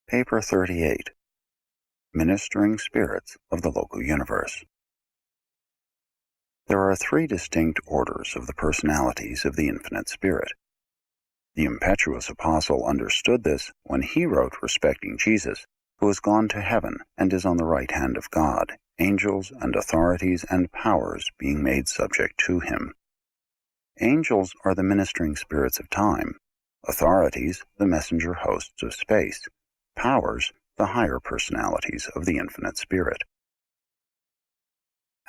Paper 38, Ministering Spirits of the Local Universe. There are three distinct orders of the personalities of the Infinite Spirit. The impetuous apostle understood this when he wrote respecting Jesus, who has gone to heaven and is on the right hand of God, angels and authorities and powers being made subject to him. Angels are the ministering spirits of time, authorities the messenger hosts of space, powers the higher personalities of the Infinite Spirit.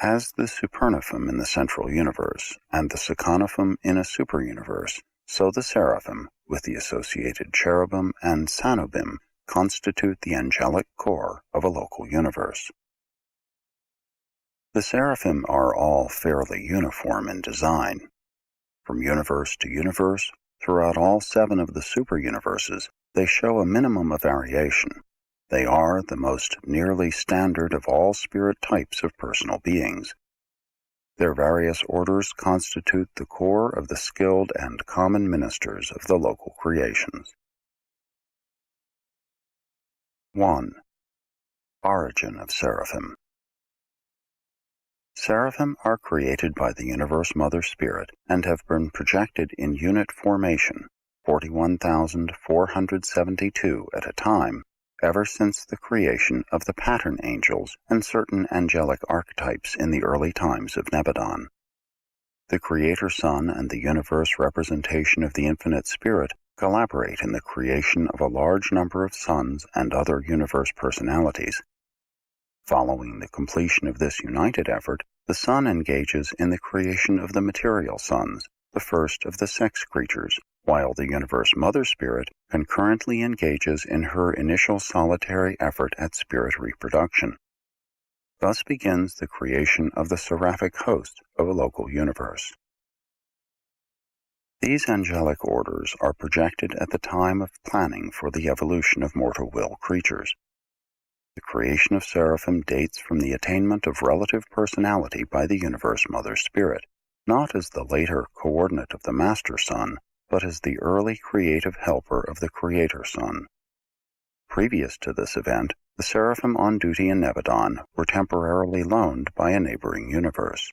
As the supernophim in the central universe and the seconophim in a superuniverse, so the seraphim, with the associated cherubim and sanobim, constitute the angelic core of a local universe. The seraphim are all fairly uniform in design. From universe to universe, throughout all 7 of the superuniverses, they show a minimum of variation. They are the most nearly standard of all spirit types of personal beings. Their various orders constitute the core of the skilled and common ministers of the local creations. 1. Origin of Seraphim. Seraphim are created by the Universe Mother Spirit and have been projected in unit formation, 41,472 at a time, ever since the creation of the pattern angels and certain angelic archetypes in the early times of Nebadon. The Creator Son and the universe representation of the Infinite Spirit collaborate in the creation of a large number of sons and other universe personalities. Following the completion of this united effort, the Son engages in the creation of the material sons, the first of the sex creatures, while the Universe Mother Spirit concurrently engages in her initial solitary effort at spirit reproduction. Thus begins the creation of the Seraphic Host of a local universe. These angelic orders are projected at the time of planning for the evolution of mortal will creatures. The creation of seraphim dates from the attainment of relative personality by the Universe Mother Spirit, not as the later coordinate of the Master Son, but as the early creative helper of the Creator Son. Previous to this event, the seraphim on duty in Nebadon were temporarily loaned by a neighboring universe.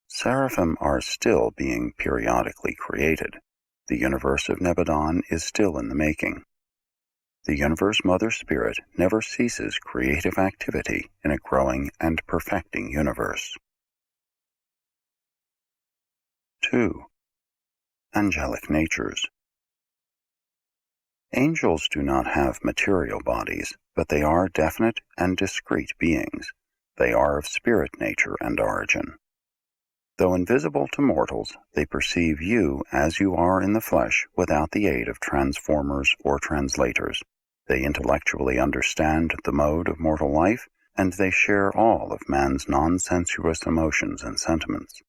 Seraphim are still being periodically created. The universe of Nebadon is still in the making. The Universe Mother Spirit never ceases creative activity in a growing and perfecting universe. 2. Angelic natures. Angels do not have material bodies, but they are definite and discrete beings. They are of spirit nature and origin. Though invisible to mortals, they perceive you as you are in the flesh without the aid of transformers or translators. They intellectually understand the mode of mortal life, and they share all of man's non-sensuous emotions and sentiments.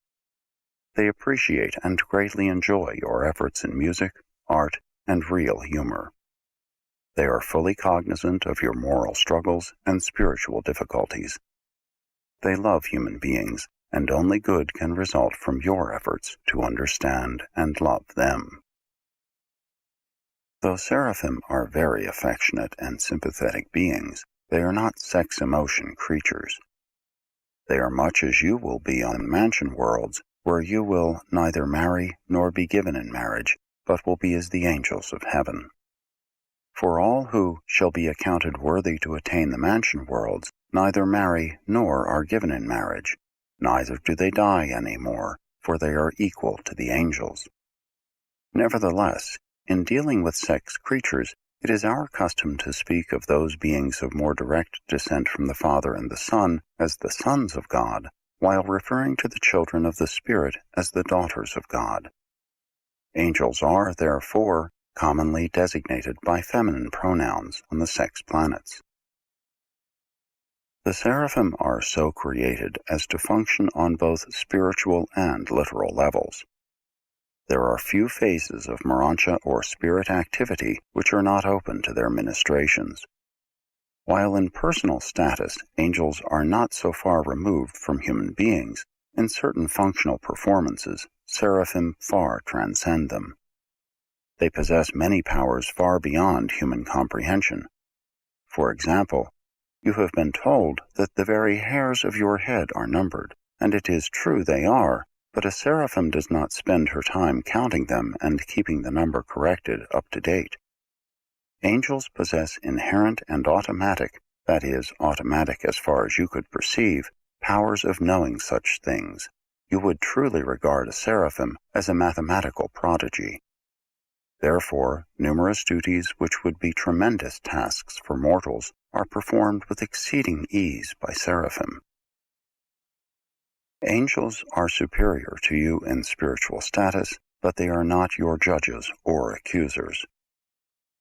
They appreciate and greatly enjoy your efforts in music, art, and real humor. They are fully cognizant of your moral struggles and spiritual difficulties. They love human beings, and only good can result from your efforts to understand and love them. Though seraphim are very affectionate and sympathetic beings, they are not sex-emotion creatures. They are much as you will be on mansion worlds, where you will neither marry nor be given in marriage, but will be as the angels of heaven. For all who shall be accounted worthy to attain the mansion worlds neither marry nor are given in marriage, neither do they die any more, for they are equal to the angels. Nevertheless, in dealing with sex creatures, it is our custom to speak of those beings of more direct descent from the Father and the Son as the sons of God, while referring to the children of the Spirit as the daughters of God. Angels are, therefore, commonly designated by feminine pronouns on the sex planets. The seraphim are so created as to function on both spiritual and literal levels. There are few phases of Urantia or spirit activity which are not open to their ministrations. While in personal status angels are not so far removed from human beings, in certain functional performances, seraphim far transcend them. They possess many powers far beyond human comprehension. For example, you have been told that the very hairs of your head are numbered, and it is true they are, but a seraphim does not spend her time counting them and keeping the number corrected up to date. Angels possess inherent and automatic, that is, automatic as far as you could perceive, powers of knowing such things. You would truly regard a seraphim as a mathematical prodigy. Therefore, numerous duties which would be tremendous tasks for mortals are performed with exceeding ease by seraphim. Angels are superior to you in spiritual status, but they are not your judges or accusers.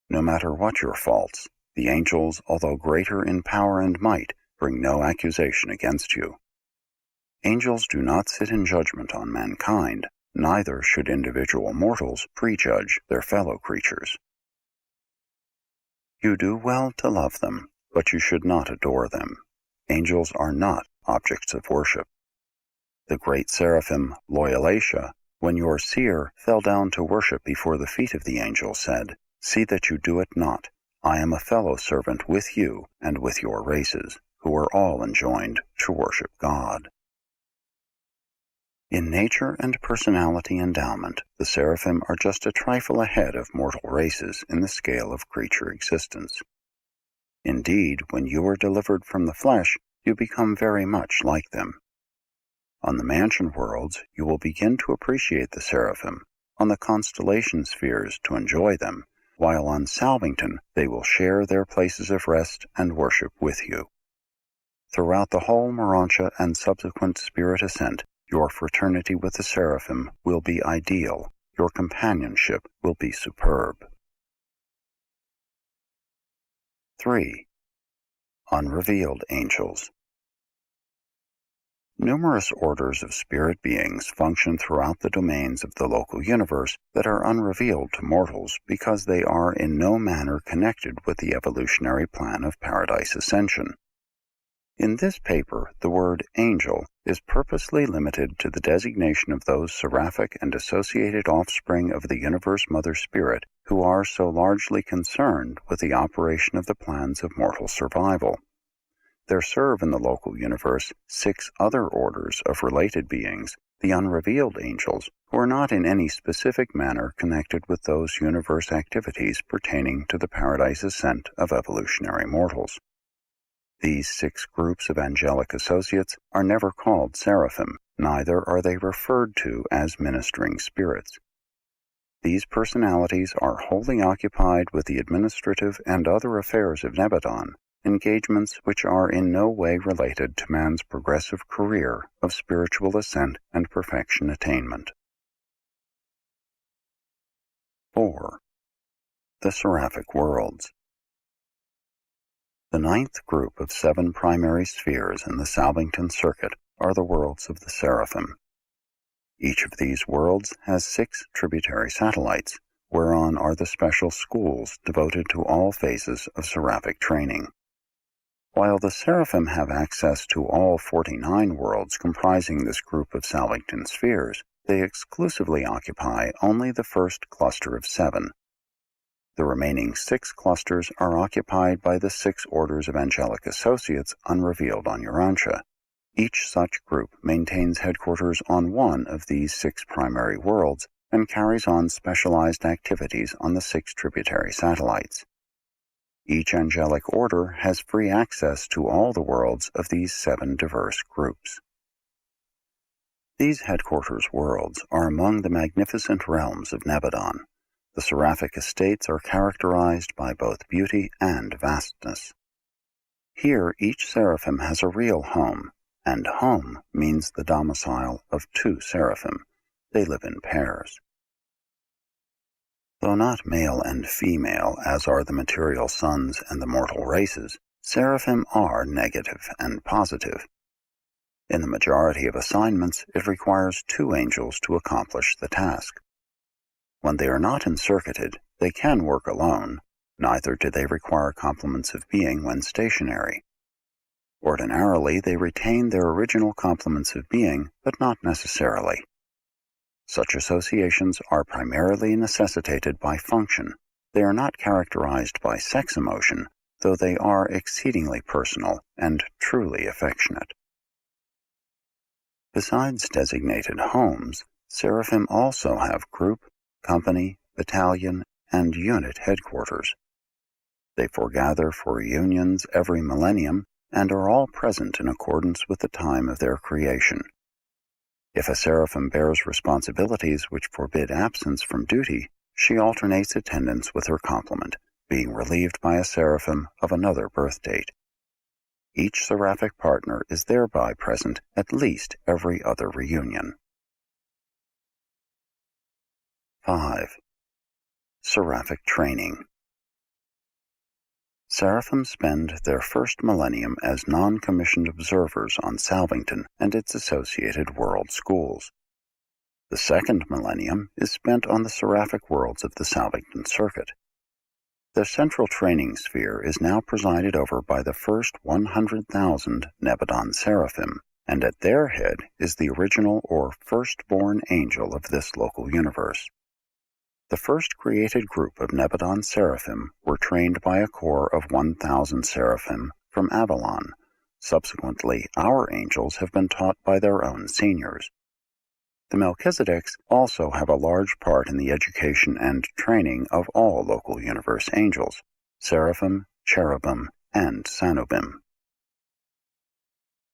No matter what your faults, the angels, although greater in power and might, bring no accusation against you. Angels do not sit in judgment on mankind, neither should individual mortals prejudge their fellow creatures. You do well to love them, but you should not adore them. Angels are not objects of worship. The great seraphim Loyalatia, when your seer fell down to worship before the feet of the angel, said, "See that you do it not. I am a fellow servant with you and with your races, who are all enjoined to worship God." In nature and personality endowment, the seraphim are just a trifle ahead of mortal races in the scale of creature existence. Indeed, when you are delivered from the flesh, you become very much like them. On the mansion worlds, you will begin to appreciate the seraphim, on the constellation spheres to enjoy them, while on Salvington they will share their places of rest and worship with you. Throughout the whole Urantia and subsequent spirit ascent, your fraternity with the seraphim will be ideal, your companionship will be superb. 3. Unrevealed Angels. Numerous orders of spirit beings function throughout the domains of the local universe that are unrevealed to mortals because they are in no manner connected with the evolutionary plan of paradise ascension. In this paper, the word angel is purposely limited to the designation of those seraphic and associated offspring of the universe mother spirit who are so largely concerned with the operation of the plans of mortal survival. There serve in the local universe 6 other orders of related beings, the unrevealed angels, who are not in any specific manner connected with those universe activities pertaining to the paradise ascent of evolutionary mortals. These 6 groups of angelic associates are never called seraphim, neither are they referred to as ministering spirits. These personalities are wholly occupied with the administrative and other affairs of Nebadon, engagements which are in no way related to man's progressive career of spiritual ascent and perfection attainment. 4. The Seraphic Worlds. The 9th group of 7 primary spheres in the Salvington circuit are the worlds of the seraphim. Each of these worlds has 6 tributary satellites, whereon are the special schools devoted to all phases of seraphic training. While the seraphim have access to all 49 worlds comprising this group of Salvington spheres, they exclusively occupy only the first cluster of 7. The remaining 6 clusters are occupied by the 6 orders of angelic associates unrevealed on Urantia. Each such group maintains headquarters on one of these 6 primary worlds and carries on specialized activities on the 6 tributary satellites. Each angelic order has free access to all the worlds of these 7 diverse groups. These headquarters worlds are among the magnificent realms of Nebadon. The seraphic estates are characterized by both beauty and vastness. Here each seraphim has a real home, and home means the domicile of 2 seraphim. They live in pairs. Though not male and female, as are the material sons and the mortal races, seraphim are negative and positive. In the majority of assignments, it requires 2 angels to accomplish the task. When they are not encircuited, they can work alone, neither do they require complements of being when stationary. Ordinarily, they retain their original complements of being, but not necessarily. Such associations are primarily necessitated by function. They are not characterized by sex emotion, though they are exceedingly personal and truly affectionate. Besides designated homes, seraphim also have group, company, battalion, and unit headquarters. They foregather for reunions every millennium and are all present in accordance with the time of their creation. If a seraphim bears responsibilities which forbid absence from duty, she alternates attendance with her complement, being relieved by a seraphim of another birth date. Each seraphic partner is thereby present at least every other reunion. 5. Seraphic Training. Seraphim spend their first millennium as non-commissioned observers on Salvington and its associated world schools. The second millennium is spent on the seraphic worlds of the Salvington Circuit. Their central training sphere is now presided over by the first 100,000 Nebadon seraphim, and at their head is the original or firstborn angel of this local universe. The first created group of Nebadon seraphim were trained by a corps of 1,000 seraphim from Avalon. Subsequently, our angels have been taught by their own seniors. The Melchizedeks also have a large part in the education and training of all local universe angels, seraphim, cherubim, and sanobim.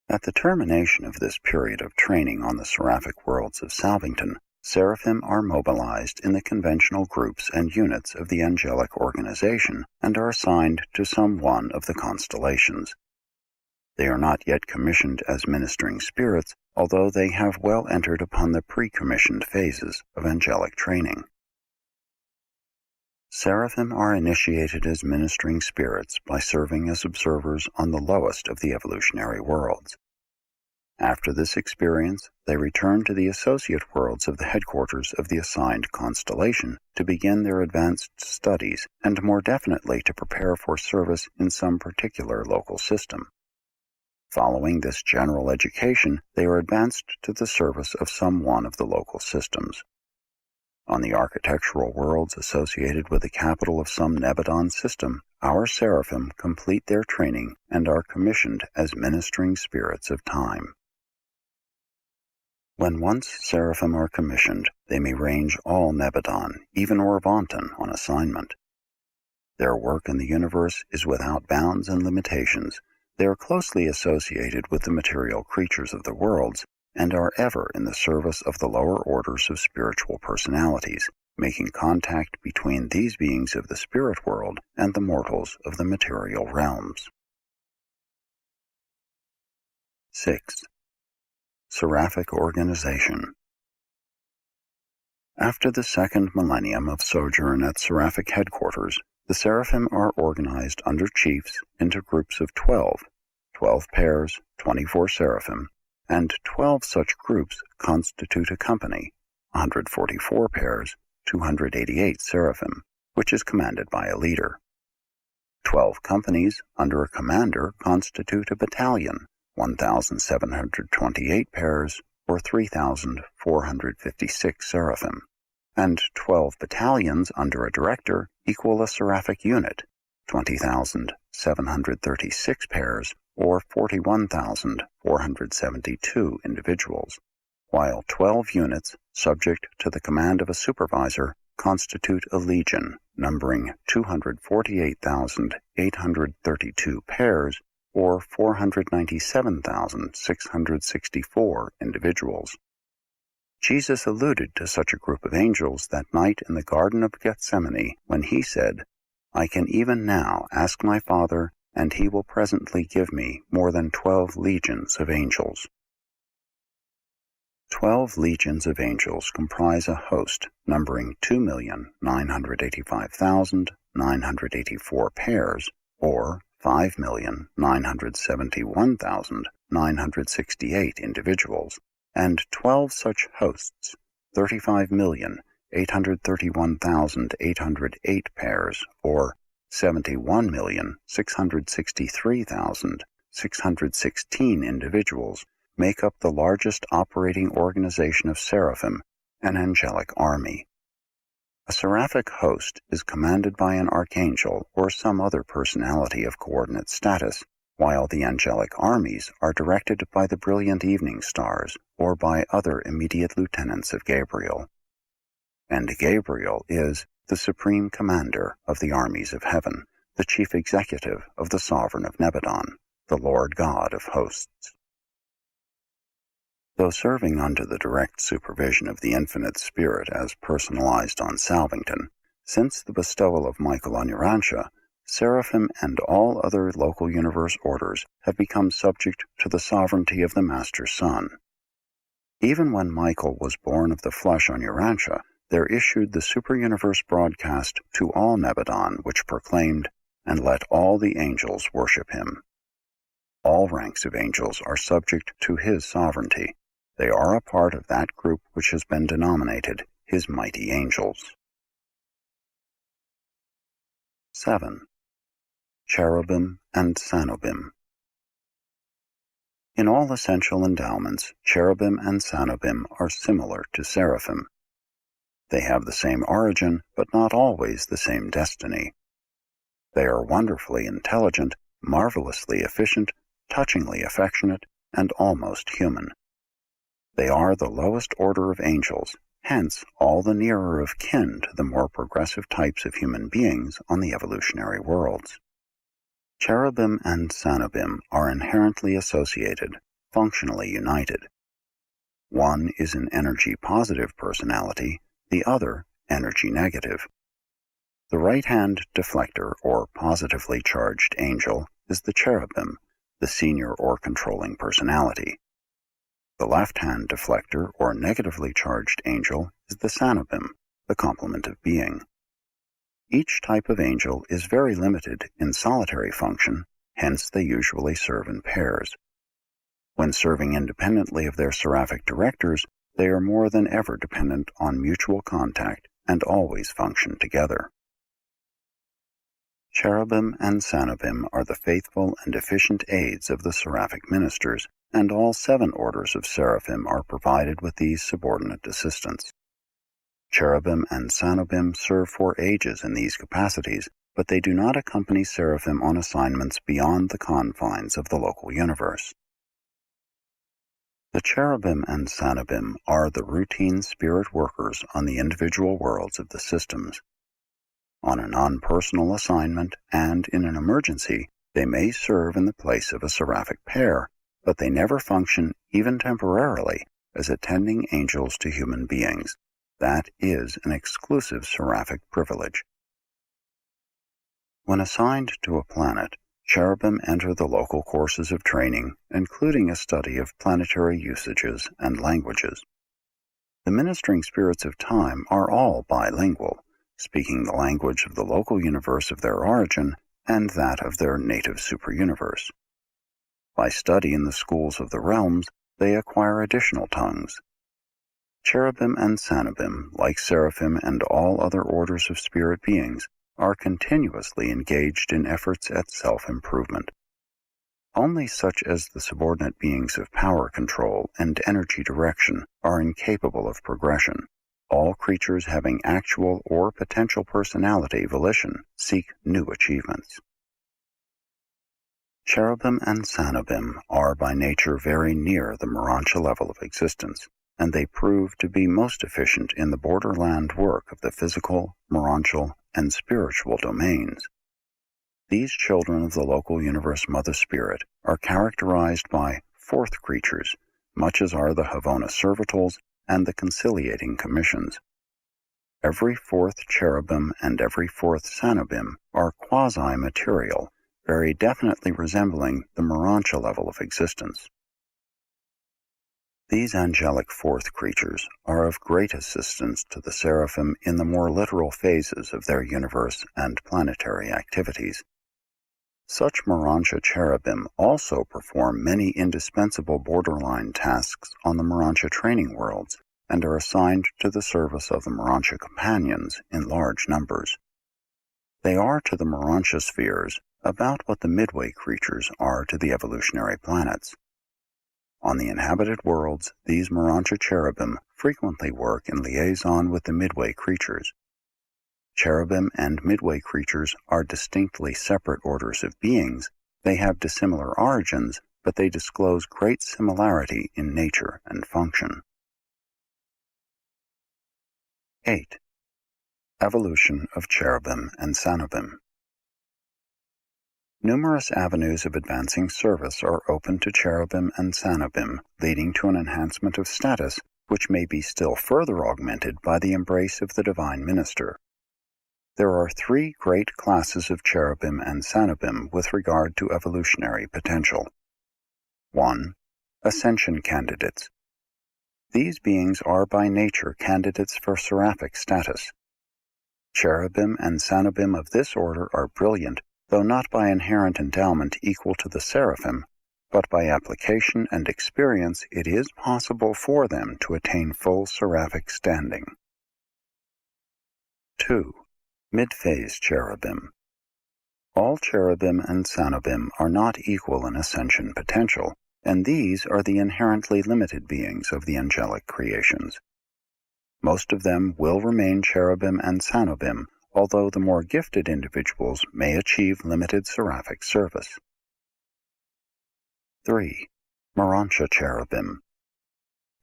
At the termination of this period of training on the seraphic worlds of Salvington, seraphim are mobilized in the conventional groups and units of the angelic organization and are assigned to some one of the constellations. They are not yet commissioned as ministering spirits, although they have well entered upon the pre-commissioned phases of angelic training. Seraphim are initiated as ministering spirits by serving as observers on the lowest of the evolutionary worlds. After this experience, they return to the associate worlds of the headquarters of the assigned constellation to begin their advanced studies and more definitely to prepare for service in some particular local system. Following this general education, they are advanced to the service of some one of the local systems. On the architectural worlds associated with the capital of some Nebadon system, our seraphim complete their training and are commissioned as ministering spirits of time. When once seraphim are commissioned, they may range all Nebadon, even Orvonton, on assignment. Their work in the universe is without bounds and limitations. They are closely associated with the material creatures of the worlds and are ever in the service of the lower orders of spiritual personalities, making contact between these beings of the spirit world and the mortals of the material realms. 6. Seraphic Organization. After the second millennium of sojourn at seraphic headquarters, the seraphim are organized under chiefs into groups of 12 pairs, 24 seraphim, and 12 such groups constitute a company, 144 pairs, 288 seraphim, which is commanded by a leader. 12 companies under a commander constitute a battalion, 1,728 pairs, or 3,456 seraphim, and 12 battalions under a director equal a seraphic unit, 20,736 pairs, or 41,472 individuals, while 12 units, subject to the command of a supervisor, constitute a legion, numbering 248,832 pairs, or 497,664 individuals. Jesus alluded to such a group of angels that night in the Garden of Gethsemane when he said, "I can even now ask my Father, and he will presently give me more than 12 legions of angels." 12 legions of angels comprise a host numbering 2,985,984 pairs, or 5,971,968 individuals, and 12 such hosts, 35,831,808 pairs, or 71,663,616 individuals, make up the largest operating organization of seraphim an angelic army. A seraphic host is commanded by an archangel or some other personality of coordinate status, while the angelic armies are directed by the brilliant evening stars or by other immediate lieutenants of Gabriel. And Gabriel is the supreme commander of the armies of heaven, the chief executive of the sovereign of Nebadon, the Lord God of hosts. Though serving under the direct supervision of the Infinite Spirit as personalized on Salvington, since the bestowal of Michael on Urantia, Seraphim and all other local universe orders have become subject to the sovereignty of the Master Son. Even when Michael was born of the flesh on Urantia, there issued the super-universe broadcast to all Nebadon, which proclaimed, "And let all the angels worship him." All ranks of angels are subject to his sovereignty. They are a part of that group which has been denominated his mighty angels. 7. Cherubim and Sanobim. In all essential endowments, cherubim and sanobim are similar to seraphim. They have the same origin, but not always the same destiny. They are wonderfully intelligent, marvelously efficient, touchingly affectionate, and almost human. They are the lowest order of angels, hence all the nearer of kin to the more progressive types of human beings on the evolutionary worlds. Cherubim and sanobim are inherently associated, functionally united. One is an energy-positive personality, the other energy-negative. The right-hand deflector or positively charged angel is the cherubim, the senior or controlling personality. The left-hand deflector or negatively charged angel is the sanobim, the complement of being. Each type of angel is very limited in solitary function, hence they usually serve in pairs. When serving independently of their seraphic directors, they are more than ever dependent on mutual contact and always function together. Cherubim and sanobim are the faithful and efficient aids of the seraphic ministers, and all 7 orders of seraphim are provided with these subordinate assistants. Cherubim and sanobim serve for ages in these capacities, but they do not accompany seraphim on assignments beyond the confines of the local universe. The cherubim and sanobim are the routine spirit workers on the individual worlds of the systems. On a non-personal assignment and in an emergency, they may serve in the place of a seraphic pair, but they never function, even temporarily, as attending angels to human beings. That is an exclusive seraphic privilege. When assigned to a planet, cherubim enter the local courses of training, including a study of planetary usages and languages. The ministering spirits of time are all bilingual, speaking the language of the local universe of their origin and that of their native superuniverse. By study in the schools of the realms, they acquire additional tongues. Cherubim and sanobim, like seraphim and all other orders of spirit beings, are continuously engaged in efforts at self-improvement. Only such as the subordinate beings of power control and energy direction are incapable of progression. All creatures having actual or potential personality volition seek new achievements. Cherubim and sanobim are by nature very near the Urantia level of existence, and they prove to be most efficient in the borderland work of the physical, Urantial, and spiritual domains. These children of the local universe Mother Spirit are characterized by 4th creatures, much as are the Havona servitals and the conciliating commissions. Every 4th cherubim and every 4th sanobim are quasi-material, very definitely resembling the Urantia level of existence. These angelic 4th creatures are of great assistance to the seraphim in the more literal phases of their universe and planetary activities. Such Urantia cherubim also perform many indispensable borderline tasks on the Urantia training worlds and are assigned to the service of the Urantia companions in large numbers. They are to the Urantia spheres about what the Midway creatures are to the evolutionary planets. On the inhabited worlds, these Urantia cherubim frequently work in liaison with the Midway creatures. Cherubim and Midway creatures are distinctly separate orders of beings. They have dissimilar origins, but they disclose great similarity in nature and function. 8. Evolution of Cherubim and SANOBIM. Numerous avenues of advancing service are open to Cherubim and SANOBIM, leading to an enhancement of status, which may be still further augmented by the embrace of the Divine Minister. There are 3 great classes of Cherubim and SANOBIM with regard to evolutionary potential. 1. Ascension candidates. These beings are by nature candidates for seraphic status. Cherubim and SANOBIM of this order are brilliant, though not by inherent endowment equal to the seraphim, but by application and experience it is possible for them to attain full seraphic standing. 2. Mid-phase cherubim. All cherubim and SANOBIM are not equal in ascension potential, and these are the inherently limited beings of the angelic creations. Most of them will remain cherubim and SANOBIM, although the more gifted individuals may achieve limited seraphic service. 3. Urantia cherubim.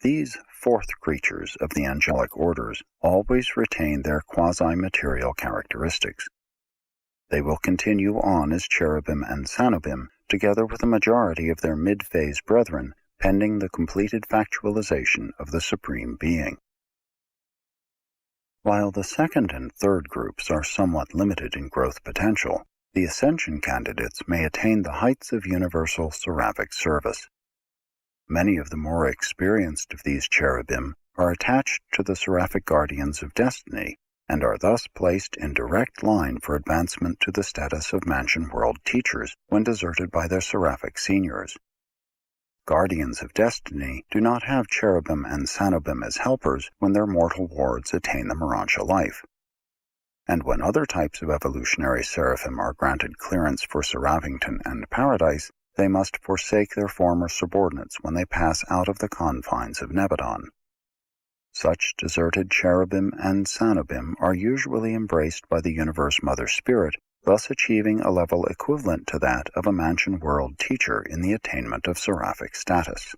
These 4th creatures of the angelic orders always retain their quasi-material characteristics. They will continue on as cherubim and SANOBIM, together with a majority of their mid-phase brethren, pending the completed factualization of the Supreme Being. While the 2nd and 3rd groups are somewhat limited in growth potential, the ascension candidates may attain the heights of universal seraphic service. Many of the more experienced of these cherubim are attached to the seraphic guardians of destiny, and are thus placed in direct line for advancement to the status of mansion world teachers when deserted by their seraphic seniors. Guardians of destiny do not have cherubim and SANOBIM as helpers when their mortal wards attain the Urantia life. And when other types of evolutionary seraphim are granted clearance for Seraphington and Paradise, they must forsake their former subordinates when they pass out of the confines of Nebadon. Such deserted cherubim and SANOBIM are usually embraced by the Universe Mother Spirit, thus achieving a level equivalent to that of a mansion world teacher in the attainment of seraphic status.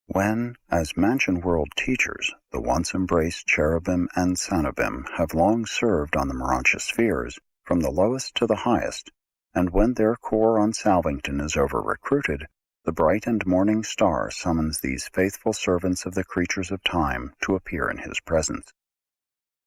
When, as mansion world teachers, the once embraced cherubim and SANOBIM have long served on the Urantia spheres, from the lowest to the highest, and when their corps on Salvington is over-recruited, the bright and morning star summons these faithful servants of the creatures of time to appear in his presence.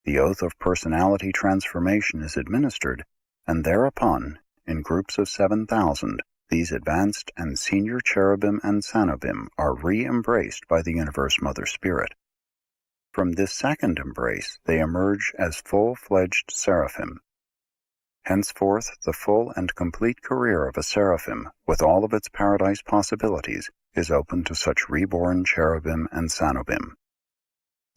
The oath of personality transformation is administered, and thereupon, in groups of 7,000, these advanced and senior cherubim and SANOBIM are re-embraced by the Universe Mother Spirit. From this second embrace, they emerge as full-fledged seraphim. Henceforth, the full and complete career of a seraphim, with all of its paradise possibilities, is open to such reborn cherubim and SANOBIM.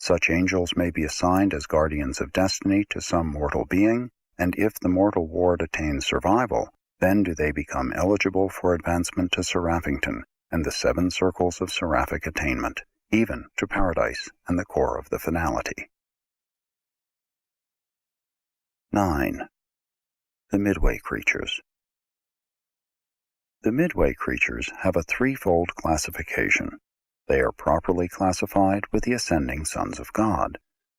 Such angels may be assigned as guardians of destiny to some mortal being, and if the mortal ward attains survival, then do they become eligible for advancement to Seraphington and the 7 circles of seraphic attainment, even to Paradise and the core of the finality. 9. The Midway creatures. The Midway creatures have a threefold classification. They are properly classified with the ascending sons of God.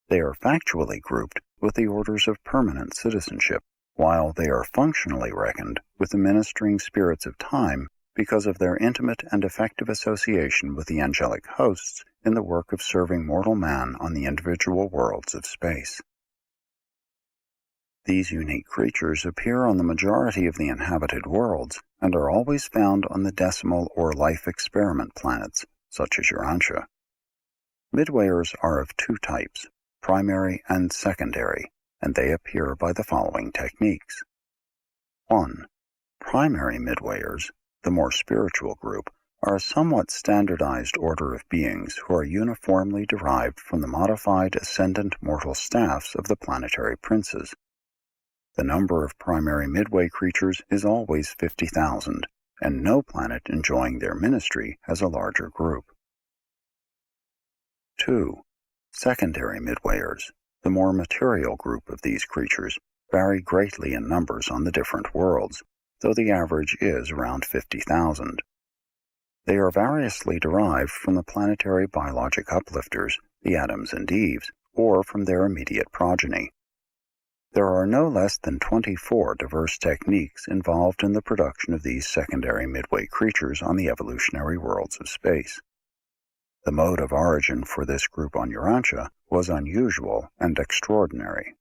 They are factually grouped with the orders of permanent citizenship, while they are functionally reckoned with the ministering spirits of time because of their intimate and effective association with the angelic hosts in the work of serving mortal man on the individual worlds of space. These unique creatures appear on the majority of the inhabited worlds and are always found on the decimal or life experiment planets, such as Urantia. Midwayers are of 2 types, primary and secondary, and they appear by the following techniques. 1. Primary midwayers, the more spiritual group, are a somewhat standardized order of beings who are uniformly derived from the modified ascendant mortal staffs of the planetary princes. The number of primary midway creatures is always 50,000, and no planet enjoying their ministry has a larger group. 2. Secondary midwayers. The more material group of these creatures vary greatly in numbers on the different worlds, though the average is around 50,000. They are variously derived from the planetary biologic uplifters, the Adams and Eves, or from their immediate progeny. There are no less than 24 diverse techniques involved in the production of these secondary midway creatures on the evolutionary worlds of space. The mode of origin for this group on Urantia was unusual and extraordinary.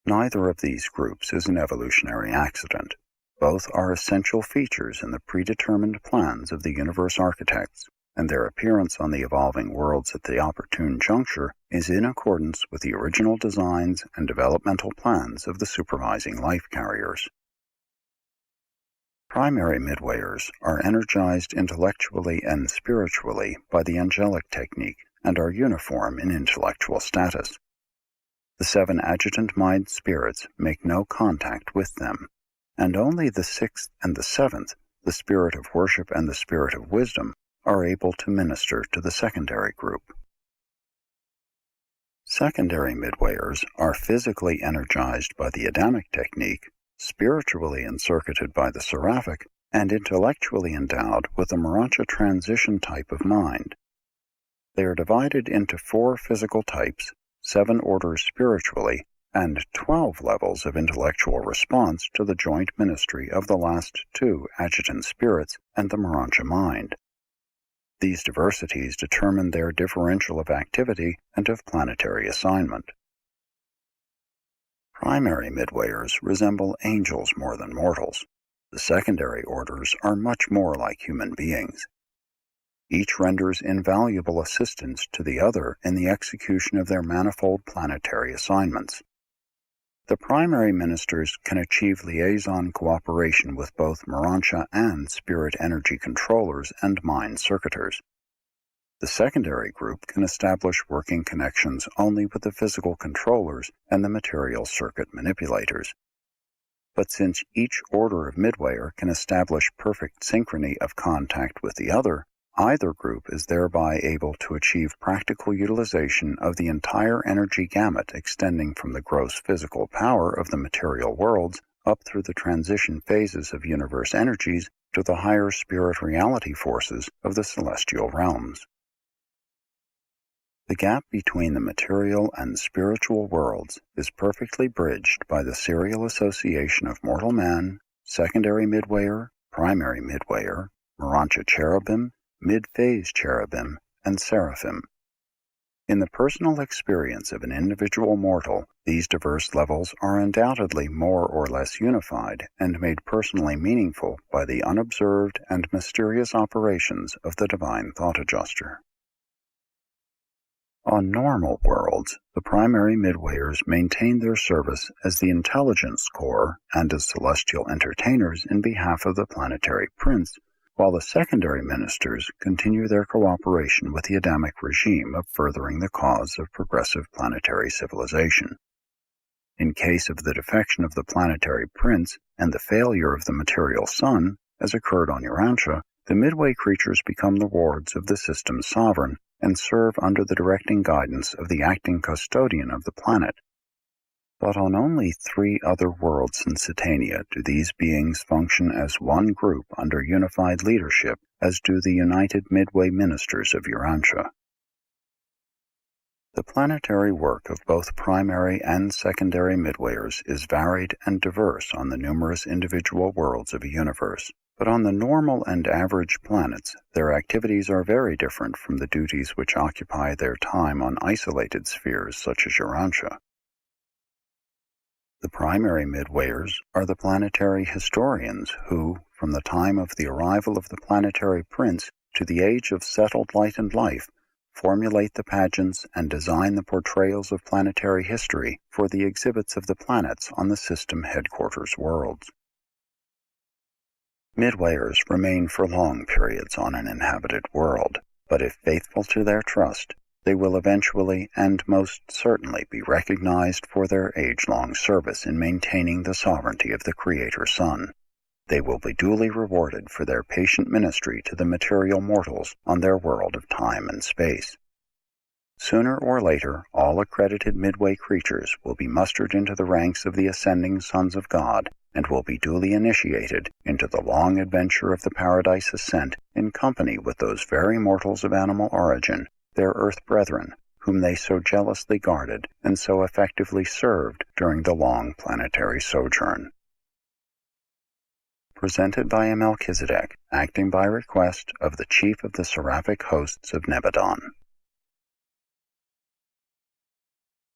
Neither of these groups is an evolutionary accident. Both are essential features in the predetermined plans of the universe architects, and their appearance on the evolving worlds at the opportune juncture is in accordance with the original designs and developmental plans of the supervising life carriers. Primary midwayers are energized intellectually and spiritually by the angelic technique and are uniform in intellectual status. The 7 adjutant mind spirits make no contact with them, and only the 6th and the 7th, the spirit of worship and the spirit of wisdom, are able to minister to the secondary group. Secondary midwayers are physically energized by the Adamic technique, spiritually encircuited by the Seraphic, and intellectually endowed with the Urantia transition type of mind. They are divided into 4 physical types, 7 orders spiritually, and 12 levels of intellectual response to the joint ministry of the last 2 adjutant spirits and the Urantia mind. These diversities determine their differential of activity and of planetary assignment. Primary midwayers resemble angels more than mortals. The secondary orders are much more like human beings. Each renders invaluable assistance to the other in the execution of their manifold planetary assignments. The primary ministers can achieve liaison cooperation with both Urantia and spirit energy controllers and mind circuitors. The secondary group can establish working connections only with the physical controllers and the material circuit manipulators. But since each order of midwayer can establish perfect synchrony of contact with the other, either group is thereby able to achieve practical utilization of the entire energy gamut extending from the gross physical power of the material worlds up through the transition phases of universe energies to the higher spirit reality forces of the celestial realms. The gap between the material and spiritual worlds is perfectly bridged by the serial association of mortal man, secondary midwayer, primary midwayer, Urantia cherubim, mid-phase cherubim, and seraphim. In the personal experience of an individual mortal, these diverse levels are undoubtedly more or less unified and made personally meaningful by the unobserved and mysterious operations of the divine thought adjuster. On normal worlds, the primary midwayers maintain their service as the intelligence corps and as celestial entertainers in behalf of the planetary prince, while the secondary ministers continue their cooperation with the Adamic regime of furthering the cause of progressive planetary civilization. In case of the defection of the planetary prince and the failure of the material sun, as occurred on Urantia, the midway creatures become the wards of the system's sovereign and serve under the directing guidance of the acting custodian of the planet. But on only 3 other worlds in Satania do these beings function as one group under unified leadership, as do the united midway ministers of Urantia. The planetary work of both primary and secondary midwayers is varied and diverse on the numerous individual worlds of a universe, but on the normal and average planets, their activities are very different from the duties which occupy their time on isolated spheres such as Urantia. The primary midwayers are the planetary historians who, from the time of the arrival of the planetary prince to the age of settled light and life, formulate the pageants and design the portrayals of planetary history for the exhibits of the planets on the system headquarters worlds. Midwayers remain for long periods on an inhabited world, but if faithful to their trust, they will eventually and most certainly be recognized for their age-long service in maintaining the sovereignty of the Creator Sun. They will be duly rewarded for their patient ministry to the material mortals on their world of time and space. Sooner or later, all accredited Midway creatures will be mustered into the ranks of the ascending sons of God and will be duly initiated into the long adventure of the Paradise Ascent in company with those very mortals of animal origin, their earth brethren, whom they so jealously guarded and so effectively served during the long planetary sojourn. Presented by a Melchizedek, acting by request of the Chief of the Seraphic Hosts of Nebadon.